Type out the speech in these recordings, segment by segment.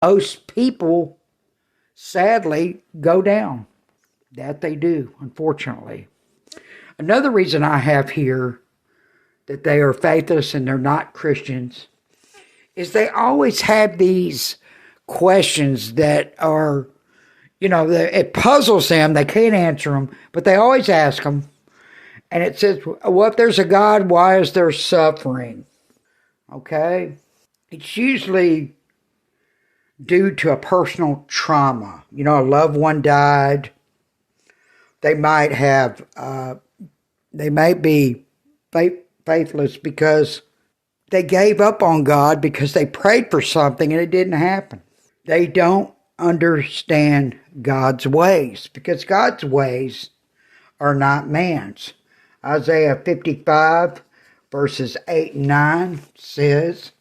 Most people, sadly, go down. That they do, unfortunately. Another reason I have here that they are faithless and they're not Christians is they always have these questions that are, it puzzles them. They can't answer them, but they always ask them. And it says, well, if there's a God, why is there suffering? Okay? It's usually due to a personal trauma. A loved one died. They might have, they might be faithless because they gave up on God because they prayed for something and it didn't happen. They don't understand God's ways because God's ways are not man's. Isaiah 55 verses 8 and 9 says,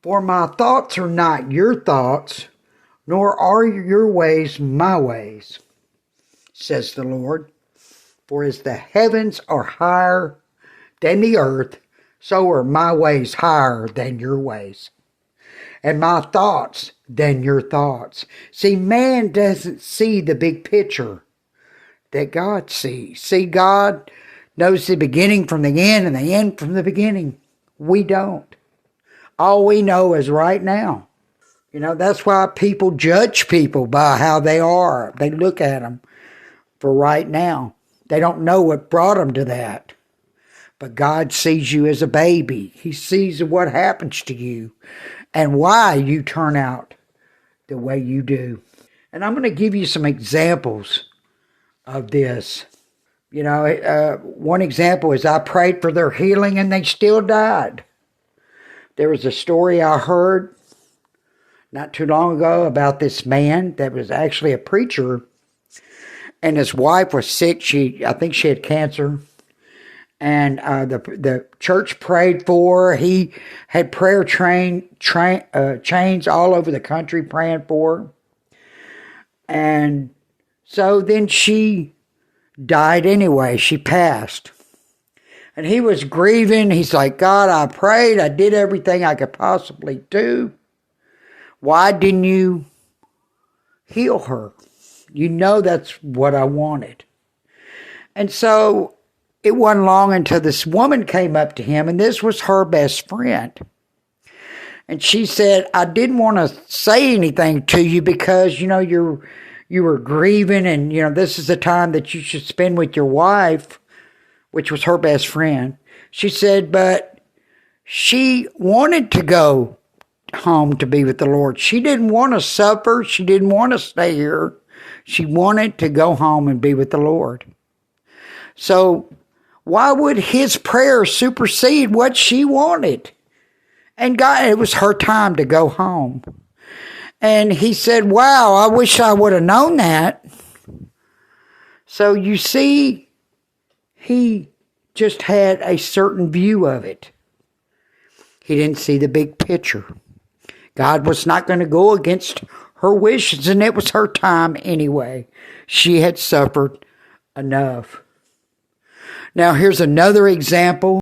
"For my thoughts are not your thoughts, nor are your ways my ways, says the Lord. For as the heavens are higher than the earth, so are my ways higher than your ways, and my thoughts than your thoughts." See, man doesn't see the big picture that God sees. See, God knows the beginning from the end and the end from the beginning. We don't. All we know is right now. That's why people judge people by how they are. They look at them for right now. They don't know what brought them to that. But God sees you as a baby. He sees what happens to you and why you turn out the way you do. And I'm going to give you some examples of this. One example is I prayed for their healing and they still died. There was a story I heard not too long ago about this man that was actually a preacher, and his wife was sick. I think she had cancer, and the church prayed for her. He had prayer chains all over the country praying for her, and so then she died anyway. She passed. And he was grieving. He's like, God, I prayed. I did everything I could possibly do. Why didn't you heal her? That's what I wanted. And so it wasn't long until this woman came up to him, and this was her best friend. And she said, I didn't want to say anything to you because, you were grieving, and, this is the time that you should spend with your wife, which was her best friend. She said, but she wanted to go home to be with the Lord. She didn't want to suffer. She didn't want to stay here. She wanted to go home and be with the Lord. So why would his prayer supersede what she wanted? And God, it was her time to go home. And he said, wow, I wish I would have known that. So you see, he just had a certain view of it. He didn't see the big picture. God was not going to go against her wishes, and it was her time anyway. She had suffered enough. Now, here's another example.